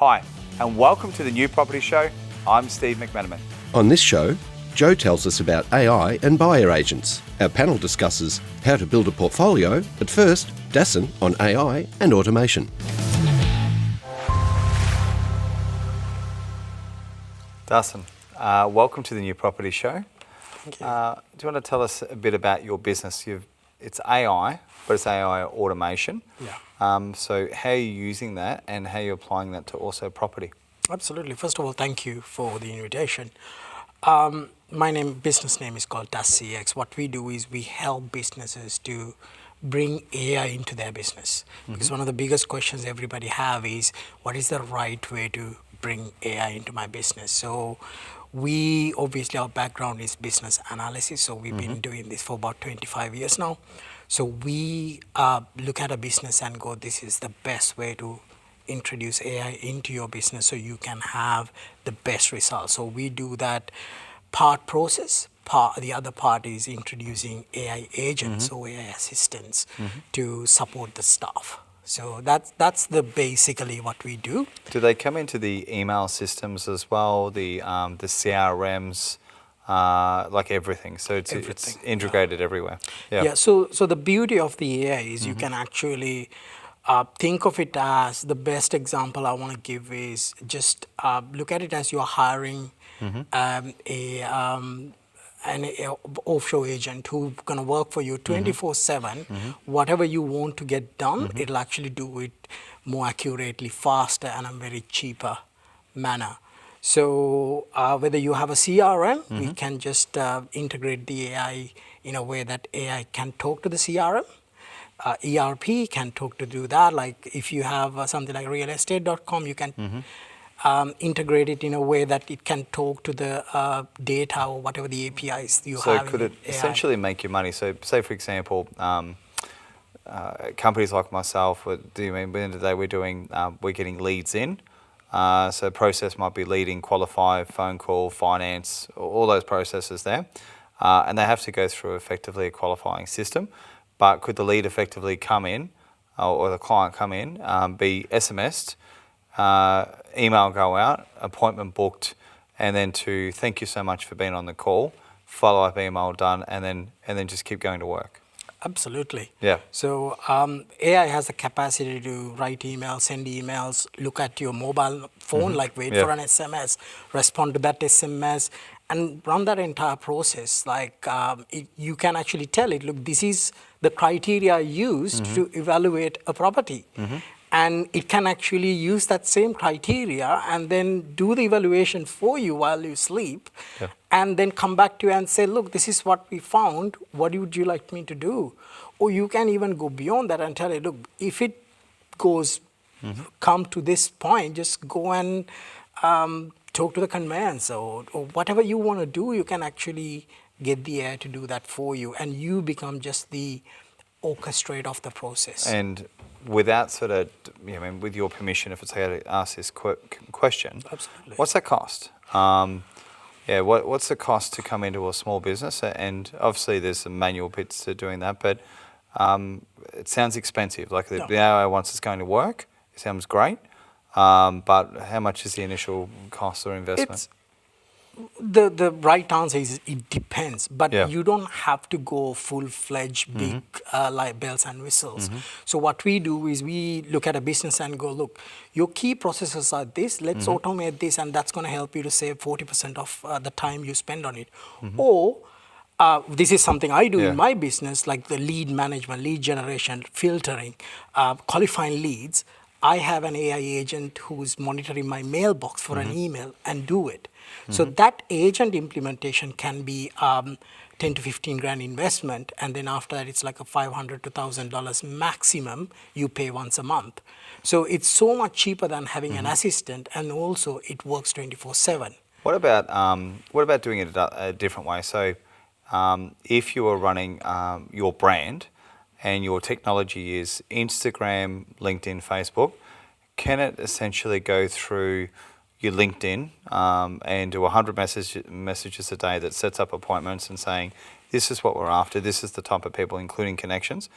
Hi, and welcome to the New Property Show. I'm Steve McMenamin. On this show, Joe tells us about AI and buyer agents. Our panel discusses how to build a portfolio, but first, Dasun on AI and automation. Dasun, welcome to the New Property Show. Thank you. Do you want to tell us a bit about your business? It's AI, but it's AI automation. Yeah. So how are you using that and how are you applying that to also property? Absolutely. First of all, thank you for the invitation. My business name is called DASCX. What we do is we help businesses to bring AI into their business. Because one of the biggest questions everybody have is, what is the right way to bring AI into my business? So we, obviously our background is business analysis. So we've been doing this for about 25 years now. So we look at a business and go, this is the best way to introduce AI into your business so you can have the best results. So we do that part process. The other part is introducing AI agents or AI assistants to support the staff. So that's basically what we do. Do they come into the email systems as well, the CRMs, like everything? So it's integrated everywhere. Yeah. So the beauty of the AI is you can actually think of it as, the best example I want to give is just look at it as you're hiring an offshore agent who's going to work for you 24/7. Whatever you want to get done, it'll actually do it more accurately, faster, and a very cheaper manner. So whether you have a CRM, we can just integrate the AI in a way that AI can talk to the CRM. ERP can talk to do that. Like if you have something like realestate.com, you can integrate it in a way that it can talk to the data or whatever the APIs you have. So could it essentially make you money? So say, for example, companies like myself, at the end of the day, we're getting leads in. So process might be leading, qualify, phone call, finance, all those processes there. And they have to go through effectively a qualifying system. But could the lead effectively come in, or the client come in, be SMS'd, email go out, appointment booked, and then to thank you so much for being on the call, follow-up email done, and then just keep going to work? Absolutely. Yeah. So AI has the capacity to write emails, send emails, look at your mobile phone, like wait for an SMS, respond to that SMS, and run that entire process. Like you can actually tell it, look, this is the criteria used to evaluate a property. And it can actually use that same criteria and then do the evaluation for you while you sleep, and then come back to you and say, look, this is what we found. What would you like me to do? Or you can even go beyond that and tell it, look, if it goes, come to this point, just go and talk to the conveyancer or whatever you want to do. You can actually get the AI to do that for you, and you become just the orchestrator of the process. And without sort of, with your permission, if it's okay to ask this question, Absolutely. What's that cost? What's the cost to come into a small business? And obviously there's some manual bits to doing that, but it sounds expensive. Like the AI, once it's going to work, it sounds great, but how much is the initial cost or investment? The right answer is it depends, but you don't have to go full-fledged big like bells and whistles. So what we do is we look at a business and go, look, your key processes are this, let's automate this, and that's going to help you to save 40% of the time you spend on it. Or this is something I do in my business, like the lead management, lead generation, filtering, qualifying leads. I have an AI agent who's monitoring my mailbox for an email and do it. So that agent implementation can be 10 to 15 grand investment, and then after that it's like a $500 to $1,000 maximum you pay once a month. So it's so much cheaper than having an assistant, and also it works 24/7. What about doing it a different way? So if you are running your brand and your technology is Instagram, LinkedIn, Facebook, can it essentially go through your LinkedIn and do 100 messages a day that sets up appointments and saying, this is what we're after, this is the type of people, including connections?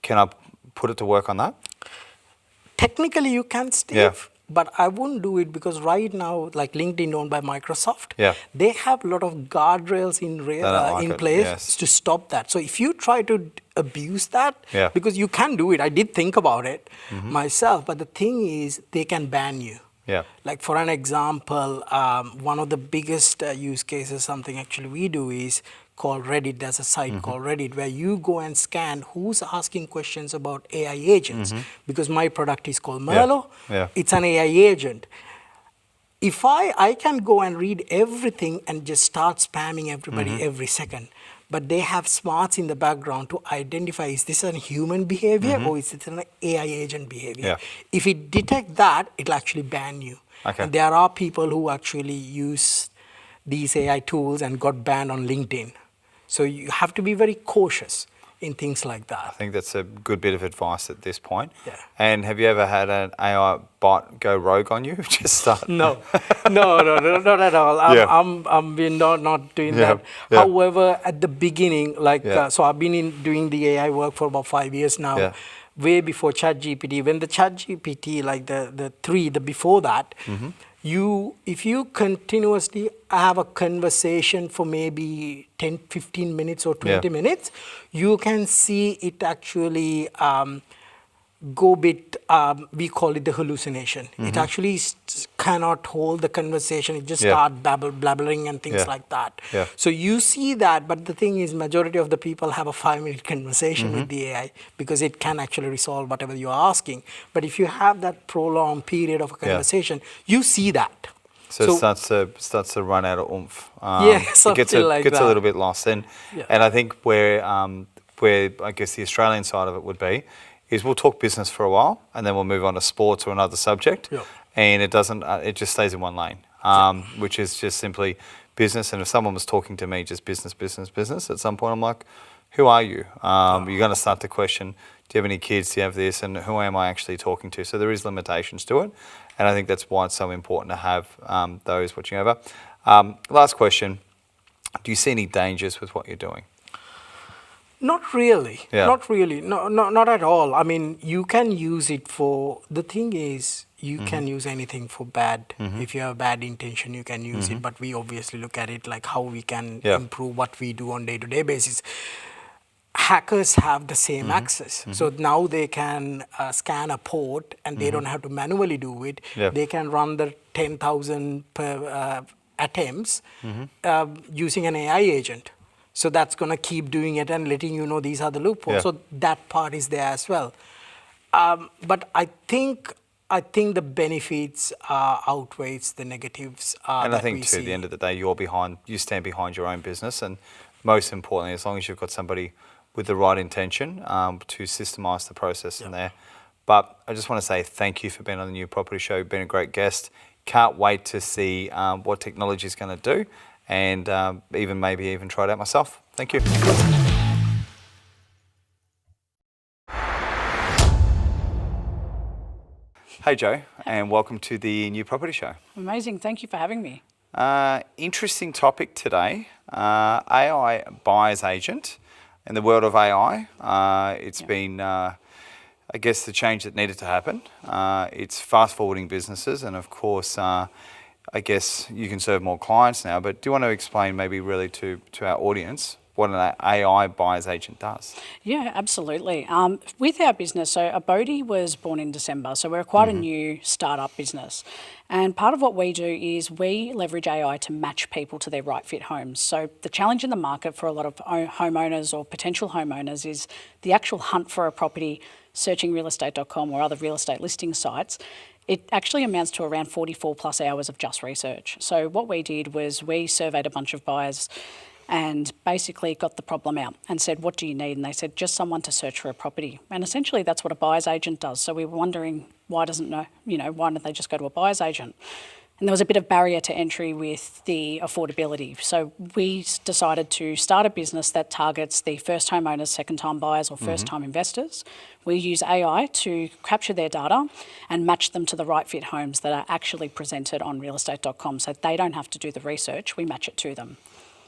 Can I put it to work on that? Technically you can, Steve, but I wouldn't do it because right now, like LinkedIn owned by Microsoft, Yeah. they have a lot of guardrails in place yes. to stop that. So if you try to abuse that, Yeah. because you can do it, I did think about it myself, but the thing is, they can ban you. Yeah. Like for an example, one of the biggest use cases, something actually we do is called Reddit. There's a site called Reddit where you go and scan who's asking questions about AI agents. Because my product is called Merlo. Yeah. It's an AI agent. If I can go and read everything and just start spamming everybody every second, but they have smarts in the background to identify, is this a human behavior or is it an AI agent behavior? Yeah. If it detects that, it'll actually ban you. Okay. And there are people who actually use these AI tools and got banned on LinkedIn. So you have to be very cautious in things like I that. think that's a good bit of advice at this point. Yeah. And have you ever had an AI bot go rogue on you? Just start. No, not at all. Yeah. I'm been not doing Yeah, that. yeah. However, at the beginning, like Yeah. so, I've been doing the AI work for about 5 years now. Yeah. Way before ChatGPT, when the ChatGPT, like the before that, if you continuously have a conversation for maybe 10, 15 minutes or 20 Yeah. minutes, you can see it actually go bit, we call it the hallucination. It actually cannot hold the conversation. It just Yeah. start blabbering and things Yeah. like that. Yeah. So you see that, but the thing is, majority of the people have a 5-minute conversation with the AI because it can actually resolve whatever you're asking. But if you have that prolonged period of a conversation, you see that. So it starts to run out of oomph. Yeah, it something gets a, like gets that. a little bit lost. And Yeah. and I think where I guess the Australian side of it would be is we'll talk business for a while and then we'll move on to sports or another subject. Yeah. And it doesn't. It just stays in one lane, which is just simply business. And if someone was talking to me just business, at some point I'm like, who are you? You're going to start to question, do you have any kids? Do you have this? And who am I actually talking to? So there is limitations to it. And I think that's why it's so important to have those watching over. Last question. Do you see any dangers with what you're doing? Not really. Yeah. Not really. No, not at all. I mean, you can use it for, the thing is, you can use anything for bad. If you have bad intention, you can use it. But we obviously look at it like how we can Yeah. improve what we do on day-to-day basis. Hackers have the same access. So now they can scan a port and they don't have to manually do it. Yeah. They can run the 10,000 per attempts using an AI agent. So that's going to keep doing it and letting you know these are the loopholes. Yeah. So that part is there as well. But I think the benefits outweighs the negatives. And I that think we too, at see. the end of the day, you stand behind your own business, and most importantly, as long as you've got somebody with the right intention to systemize the process in there. But I just want to say thank you for being on the New Property Show. You've been a great guest. Can't wait to see what technology is going to do, and maybe even try it out myself. Thank you. Hey Joe, and welcome to the New Property Show. Amazing. Thank you for having me. Interesting topic today, AI buyer's agent. In the world of AI, it's been, I guess, the change that needed to happen. It's fast forwarding businesses, and of course, I guess you can serve more clients now, but do you want to explain maybe really to our audience what an AI buyer's agent does? Yeah, absolutely. With our business, so Abodey was born in December, so we're quite a new startup business. And part of what we do is we leverage AI to match people to their right fit homes. So the challenge in the market for a lot of homeowners or potential homeowners is the actual hunt for a property, searching realestate.com or other real estate listing sites. It actually amounts to around 44 plus hours of just research. So what we did was we surveyed a bunch of buyers and basically got the problem out and said, what do you need? And they said, just someone to search for a property. And essentially that's what a buyer's agent does. So we were wondering, why don't they just go to a buyer's agent? And there was a bit of barrier to entry with the affordability. So we decided to start a business that targets the first homeowners, second time buyers or first time investors. We use AI to capture their data and match them to the right fit homes that are actually presented on realestate.com. So they don't have to do the research, we match it to them.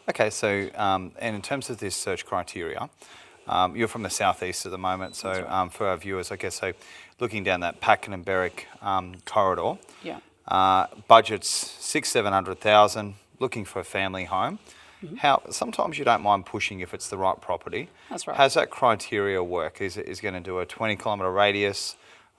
Okay, so and in terms of this search criteria, you're from the southeast at the moment, so for our viewers, I guess, so looking down that Packen and Berwick corridor. Yeah. Budget's 600,000-700,000, looking for a family home. Sometimes you don't mind pushing if it's the right property. That's right. How's that criteria work? Is it going to do a 20-kilometre radius?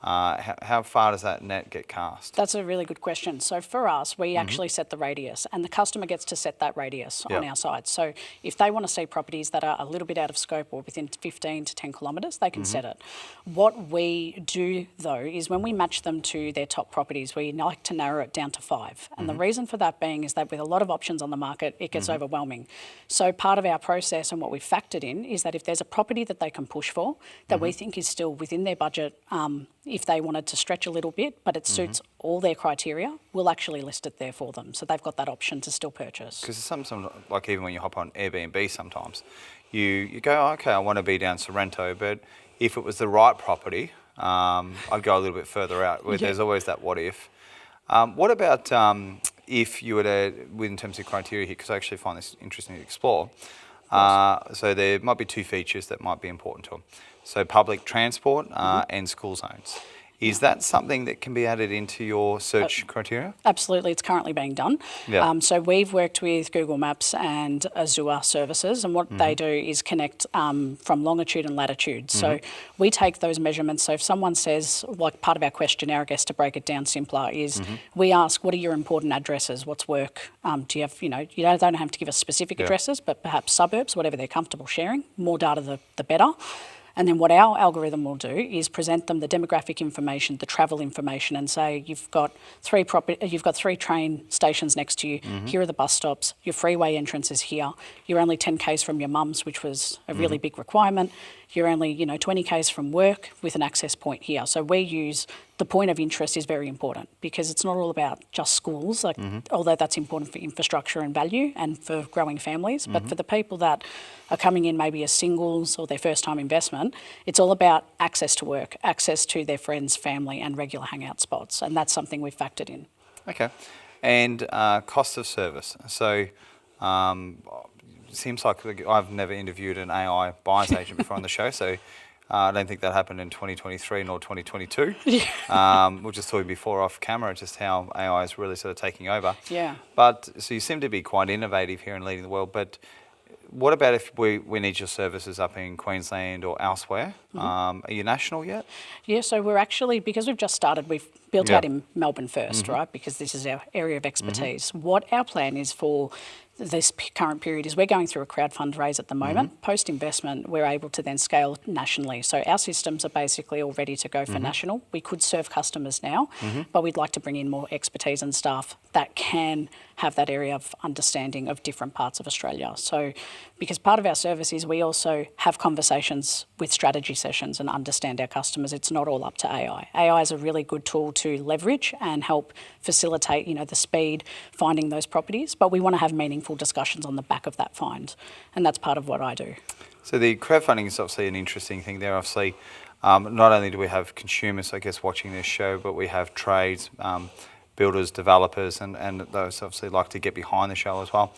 How far does that net get cast? That's a really good question. So for us, we actually set the radius, and the customer gets to set that radius on our side. So if they want to see properties that are a little bit out of scope or within 15 to 10 kilometres, they can set it. What we do, though, is when we match them to their top properties, we like to narrow it down to 5. And the reason for that being is that with a lot of options on the market, it gets overwhelming. So part of our process and what we've factored in is that if there's a property that they can push for, that we think is still within their budget, if they wanted to stretch a little bit, but it suits all their criteria, we'll actually list it there for them. So they've got that option to still purchase. Because sometimes, like even when you hop on Airbnb sometimes, you go, oh, okay, I want to be down Sorrento, but if it was the right property, I'd go a little bit further out. Where there's always that what if. What about if you were to, in terms of criteria here, because I actually find this interesting to explore. So there might be 2 features that might be important to them. So public transport and school zones. Is that something that can be added into your search criteria? Absolutely, it's currently being done. Yeah. So we've worked with Google Maps and Azure services, and what they do is connect from longitude and latitude. So we take those measurements. So if someone says, like part of our questionnaire, I guess to break it down simpler, is we ask, what are your important addresses? What's work? Do you have, you don't have to give us specific addresses, but perhaps suburbs, whatever they're comfortable sharing. More data, the better. And then what our algorithm will do is present them the demographic information, the travel information, and say you've got 3 train stations next to you. Here are the bus stops. Your freeway entrance is here. You're only 10 k's from your mum's, which was a really big requirement. You're only 20 k's from work with an access point here. So we use the point of interest is very important because it's not all about just schools, although that's important for infrastructure and value and for growing families. But for the people that are coming in maybe as singles or their first time investment, it's all about access to work, access to their friends, family and regular hangout spots. And that's something we've factored in. Okay. And cost of service. So it seems like I've never interviewed an AI buyer's agent before on the show, so I don't think that happened in 2023 nor 2022. We'll just talk before off camera just how AI is really sort of taking over. Yeah. But so you seem to be quite innovative here and leading the world, but what about if we need your services up in Queensland or elsewhere? Are you national yet? Yeah, so we're actually, because we've just started, we've built out in Melbourne first, right, because this is our area of expertise. What our plan is for this current period is we're going through a crowd fundraise at the moment. Post-investment, we're able to then scale nationally. So our systems are basically all ready to go for national. We could serve customers now, but we'd like to bring in more expertise and staff that can have that area of understanding of different parts of Australia. So because part of our service is we also have conversations with strategy sessions and understand our customers. It's not all up to AI. AI is a really good tool to leverage and help facilitate, the speed finding those properties, but we want to have meaningful discussions on the back of that find, and that's part of what I do. So the crowdfunding is obviously an interesting thing there. Obviously, not only do we have consumers, I guess, watching this show, but we have trades, builders, developers, and those obviously like to get behind the show as well.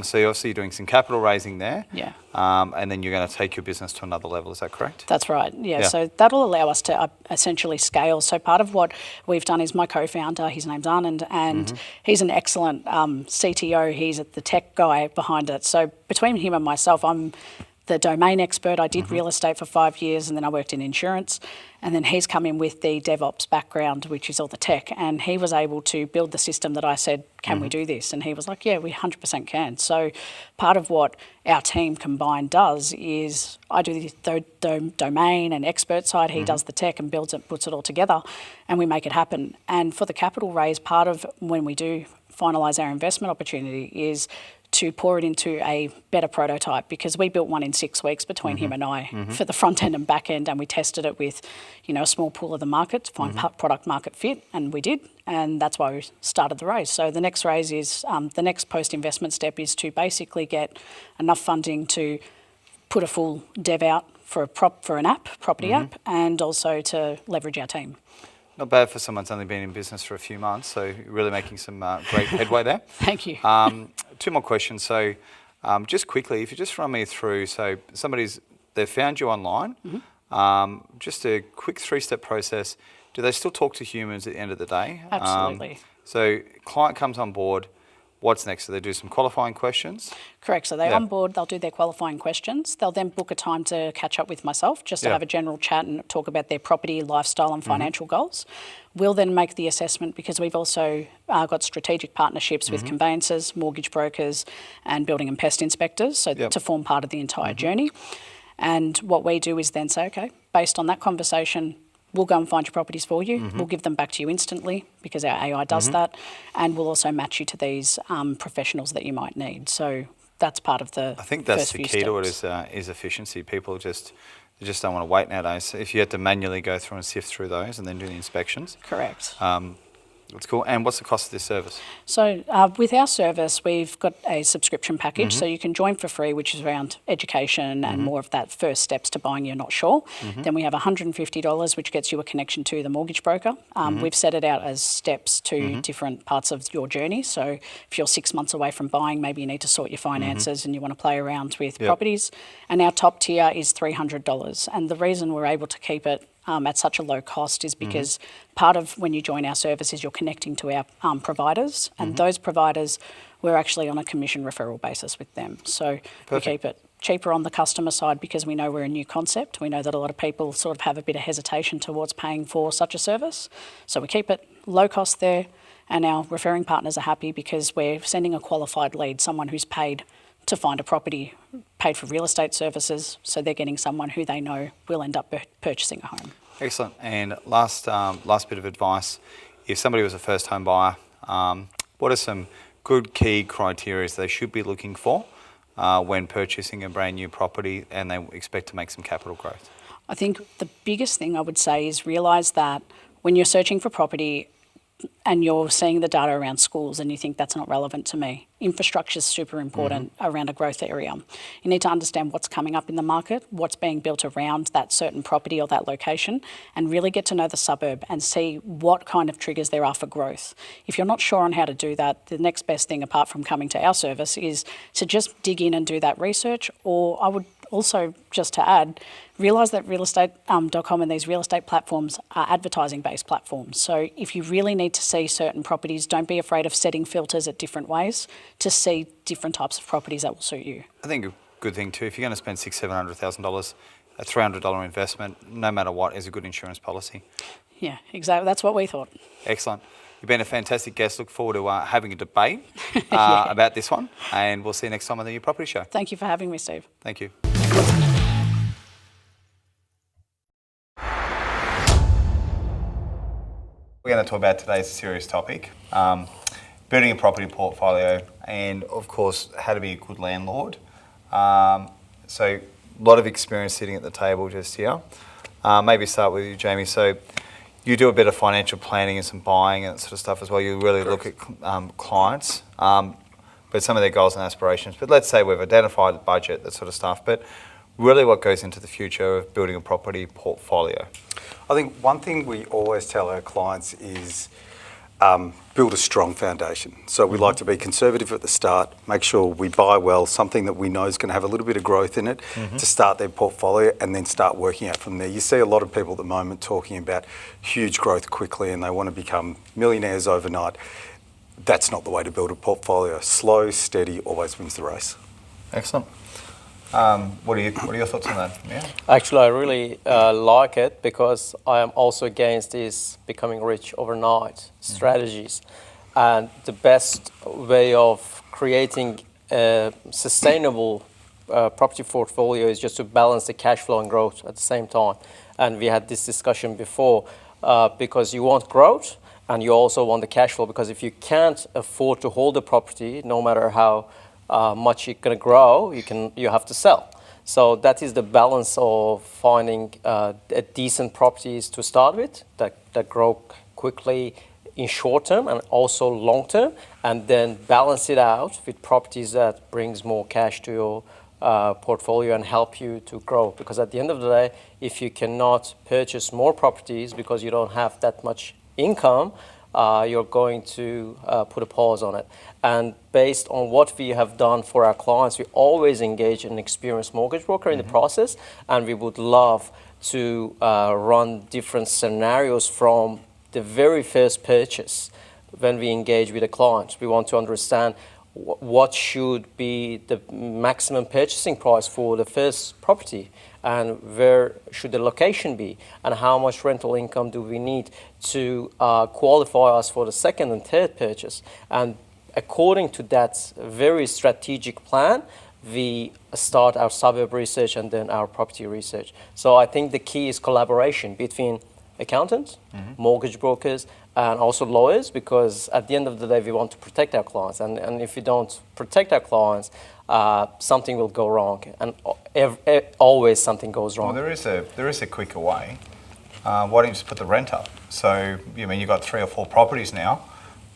So you're obviously doing some capital raising there. Yeah. And then you're going to take your business to another level, is that correct? That's right, yeah. So that'll allow us to essentially scale. So part of what we've done is my co-founder, his name's Anand, and he's an excellent CTO. He's the tech guy behind it. So between him and myself, I'm the domain expert. I did real estate for 5 years and then I worked in insurance. And then he's come in with the DevOps background, which is all the tech. And he was able to build the system that I said, can we do this? And he was like, yeah, we 100% can. So part of what our team combined does is I do the domain and expert side. He does the tech and builds it, puts it all together, and we make it happen. And for the capital raise, part of when we do finalise our investment opportunity is to pour it into a better prototype, because we built one in 6 weeks between him and I for the front end and back end, and we tested it with a small pool of the market to find product market fit, and we did, and that's why we started the raise. So the next raise is the next post investment step is to basically get enough funding to put a full dev out for an app, property app, and also to leverage our team. Not bad for someone who's only been in business for a few months, so you're really making some great headway there. Thank you. 2 more questions. So just quickly, if you just run me through, so they've found you online, Just a quick 3-step process. Do they still talk to humans at the end of the day? Absolutely. So client comes on board. What's next? So they do some qualifying questions? Correct. So they Yeah. on board, they'll do their qualifying questions. They'll then book a time to catch up with myself just to Yeah. have a general chat and talk about their property, lifestyle and financial goals. We'll then make the assessment because we've also got strategic partnerships with conveyancers, mortgage brokers and building and pest inspectors, so Yep. to form part of the entire journey. And what we do is then say, okay, based on that conversation, we'll go and find your properties for you. We'll give them back to you instantly because our AI does that. And we'll also match you to these professionals that you might need. So that's part of the I think that's first the few key to it steps. is efficiency. People just don't want to wait nowadays. If you had to manually go through and sift through those and then do the inspections, Correct. that's cool. And what's the cost of this service? So with our service, we've got a subscription package. So you can join for free, which is around education and more of that first steps to buying you're not sure. Then we have $150, which gets you a connection to the mortgage broker. We've set it out as steps to different parts of your journey. So if you're 6 months away from buying, maybe you need to sort your finances and you want to play around with properties. And our top tier is $300. And the reason we're able to keep it at such a low cost is because part of when you join our service is you're connecting to our providers, and those providers, we're actually on a commission referral basis with them. So we keep it cheaper on the customer side because we know we're a new concept. We know that a lot of people sort of have a bit of hesitation towards paying for such a service. So we keep it low cost there, and our referring partners are happy because we're sending a qualified lead, someone who's paid to find a property, paid for real estate services, so they're getting someone who they know will end up purchasing a home. Excellent. And last bit of advice, if somebody was a first home buyer, what are some good key criteria they should be looking for when purchasing a brand new property and they expect to make some capital growth? I think the biggest thing I would say is realise that when you're searching for property and you're seeing the data around schools and you think that's not relevant to me, infrastructure is super important around a growth area. You need to understand what's coming up in the market, what's being built around that certain property or that location, and really get to know the suburb and see what kind of triggers there are for growth. If you're not sure on how to do that, the next best thing apart from coming to our service is to just dig in and do that research. Or I would also, just to add, realise that realestate.com and these real estate platforms are advertising-based platforms. So if you really need to see certain properties, don't be afraid of setting filters at different ways to see different types of properties that will suit you. I think a good thing too, if you're going to spend $600,000-$700,000, a $300 investment, no matter what, is a good insurance policy. Yeah, exactly. That's what we thought. Excellent. You've been a fantastic guest. Look forward to having a debate about this one, and we'll see you next time on the New Property Show. Thank you for having me, Steve. Thank you. We're going to talk about today's serious topic, building a property portfolio, and of course, how to be a good landlord. So a lot of experience sitting at the table just here. Maybe start with you, Jamie. So you do a bit of financial planning and some buying and that sort of stuff as well. You really look at clients, but some of their goals and aspirations. But let's say we've identified a budget, that sort of stuff. But really what goes into the future of building a property portfolio? I think one thing we always tell our clients is build a strong foundation. So we like to be conservative at the start, make sure we buy well, something that we know is going to have a little bit of growth in it to start their portfolio, and then start working out from there. You see a lot of people at the moment talking about huge growth quickly and they want to become millionaires overnight. That's not the way to build a portfolio. Slow, steady, always wins the race. Excellent. What are your thoughts on that? Yeah. Actually, I really like it because I am also against these becoming rich overnight strategies. And the best way of creating a sustainable property portfolio is just to balance the cash flow and growth at the same time. And we had this discussion before because you want growth and you also want the cash flow, because if you can't afford to hold the property, no matter how much you're going to grow, you have to sell. So that is the balance of finding decent properties to start with that grow quickly in short term and also long term, and then balance it out with properties that brings more cash to your portfolio and help you to grow. Because at the end of the day, if you cannot purchase more properties because you don't have that much income, you're going to put a pause on it. And based on what we have done for our clients, we always engage an experienced mortgage broker in the process, and we would love to run different scenarios from the very first purchase when we engage with a client. We want to understand what should be the maximum purchasing price for the first property, and where should the location be, and how much rental income do we need to qualify us for the second and third purchase. And according to that very strategic plan, we start our suburb research and then our property research. So I think the key is collaboration between accountants, mortgage brokers, and also lawyers, because at the end of the day, we want to protect our clients. And if we don't protect our clients, something will go wrong. And always something goes wrong. Well, there is a quicker way. Why don't you just put the rent up? So, you've got 3 or 4 properties now.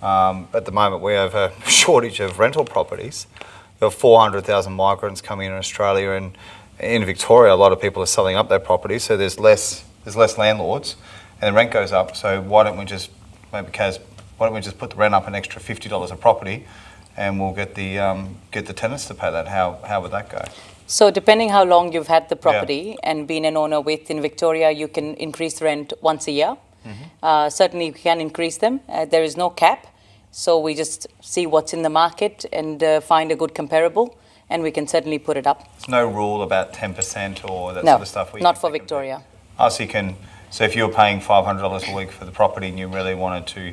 At the moment, we have a shortage of rental properties. There are 400,000 migrants coming in Australia, and in Victoria, a lot of people are selling up their properties, so there's less landlords, and the rent goes up. So why don't we just, maybe Kaz, why don't we just put the rent up an extra $50 a property, and we'll get the tenants to pay that? How would that go? So depending how long you've had the property and been an owner with, in Victoria, you can increase rent once a year. Certainly you can increase them. There is no cap. So we just see what's in the market and find a good comparable, and we can certainly put it up. There's no rule about 10% or that No, sort of stuff? not for Victoria. So if you're paying $500 a week for the property and you really wanted to,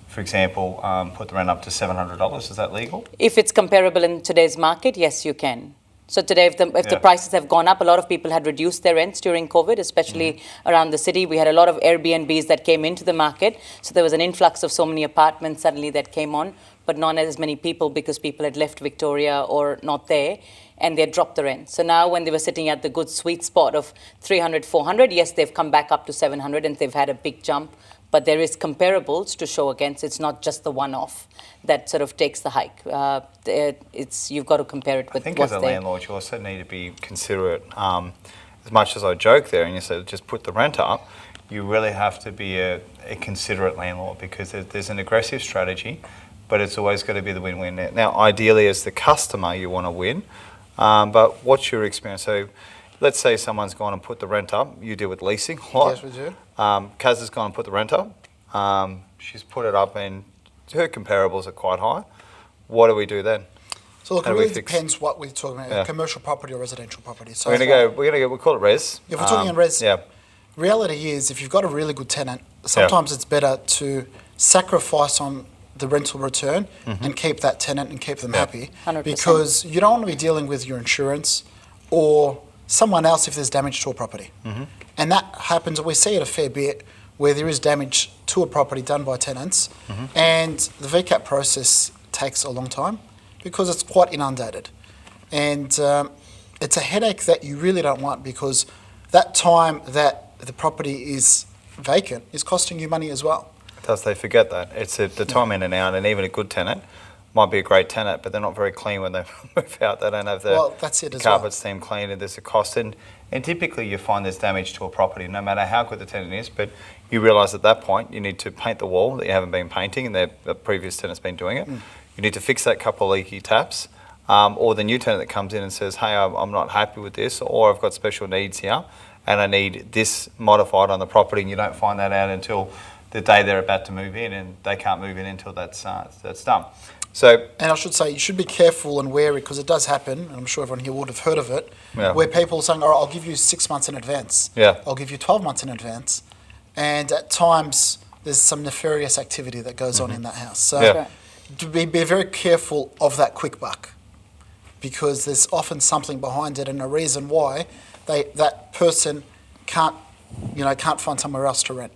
for example, put the rent up to $700, is that legal? If it's comparable in today's market, yes, you can. So today, if the prices have gone up, a lot of people had reduced their rents during COVID, especially around the city. We had a lot of Airbnbs that came into the market. So there was an influx of so many apartments suddenly that came on, but not as many people because people had left Victoria or not there, and they had dropped the rent. So now when they were sitting at the good sweet spot of 300, 400, yes, they've come back up to 700 and they've had a big jump. But there is comparables to show against. It's not just the one-off that sort of takes the hike. You've got to compare it with what's there. I think as a landlord, you also need to be considerate. As much as I joke there and you said just put the rent up, you really have to be a considerate landlord, because there's an aggressive strategy, but it's always got to be the win-win. Now, ideally, as the customer, you want to win, but what's your experience? So let's say someone's gone and put the rent up. You deal with leasing a lot. Yes, we do. Kaz has gone and put the rent up. She's put it up and her comparables are quite high. What do we do then? So look, it really depends what we're talking about, commercial property or residential property. So we'll call it res. If we're talking in res, reality is if you've got a really good tenant, sometimes it's better to sacrifice on the rental return and keep that tenant and keep them happy. 100%. Because you don't want to be dealing with your insurance or someone else if there's damage to a property. And that happens, we see it a fair bit, where there is damage to a property done by tenants, and the VCAT process takes a long time because it's quite inundated. And it's a headache that you really don't want, because that time that the property is vacant is costing you money as well. Does they forget that? It's the time in and out, and even a good tenant might be a great tenant, but they're not very clean when they move out. They don't have the carpets team clean, and there's a cost. And typically you find there's damage to a property, no matter how good the tenant is, but you realise at that point you need to paint the wall that you haven't been painting and the previous tenant's been doing it. You need to fix that couple of leaky taps, or the new tenant that comes in and says, hey, I'm not happy with this, or I've got special needs here and I need this modified on the property, and you don't find that out until the day they're about to move in, and they can't move in until that's done. And I should say, you should be careful and wary, because it does happen, and I'm sure everyone here would have heard of it, where people are saying, all right, I'll give you 6 months in advance. I'll give you 12 months in advance. And at times, there's some nefarious activity that goes on in that house. So to be very careful of that quick buck, because there's often something behind it and a reason why that person can't find somewhere else to rent.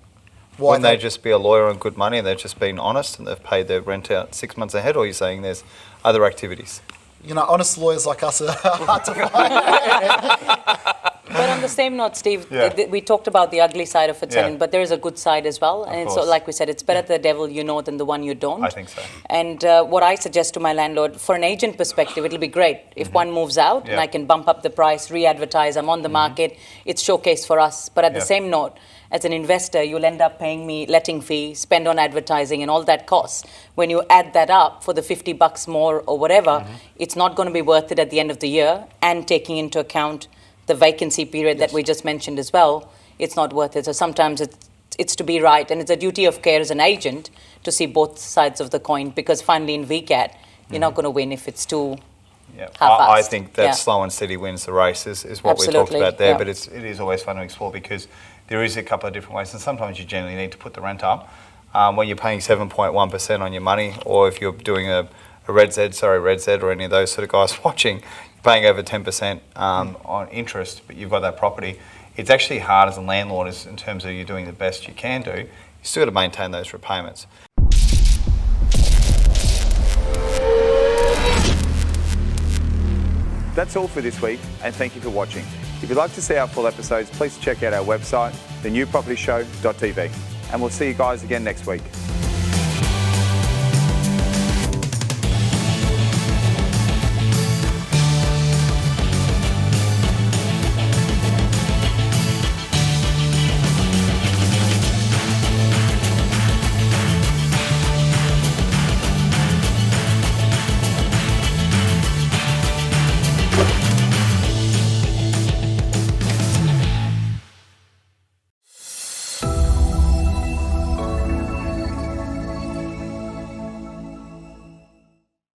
Wouldn't they just be a lawyer on good money and they've just been honest and they've paid their rent out 6 months ahead, or are you saying there's other activities? Honest lawyers like us are hard to find. But on the same note, Steve, we talked about the ugly side of a tenant, but there is a good side as well. And so, like we said, it's better the devil you know than the one you don't. I think so. And what I suggest to my landlord, for an agent perspective, it'll be great if one moves out and I can bump up the price, re-advertise, I'm on the market, it's showcase for us. But at the same note, as an investor, you'll end up paying me letting fee, spend on advertising and all that costs. When you add that up for the $50 more or whatever, it's not going to be worth it at the end of the year, and taking into account the vacancy period that we just mentioned as well, it's not worth it. So sometimes it's to be right, and it's a duty of care as an agent to see both sides of the coin, because finally in VCAT, you're not going to win if it's too half-assed. I think that slow and steady wins the race is what we talked about there, but it is always fun to explore, because there is a couple of different ways, and sometimes you generally need to put the rent up. When you're paying 7.1% on your money, or if you're doing a Red Z or any of those sort of guys watching, you're paying over 10% on interest, but you've got that property. It's actually hard as a landlord in terms of you doing the best you can do. You still got to maintain those repayments. That's all for this week, and thank you for watching. If you'd like to see our full episodes, please check out our website, thenewpropertyshow.tv. And we'll see you guys again next week.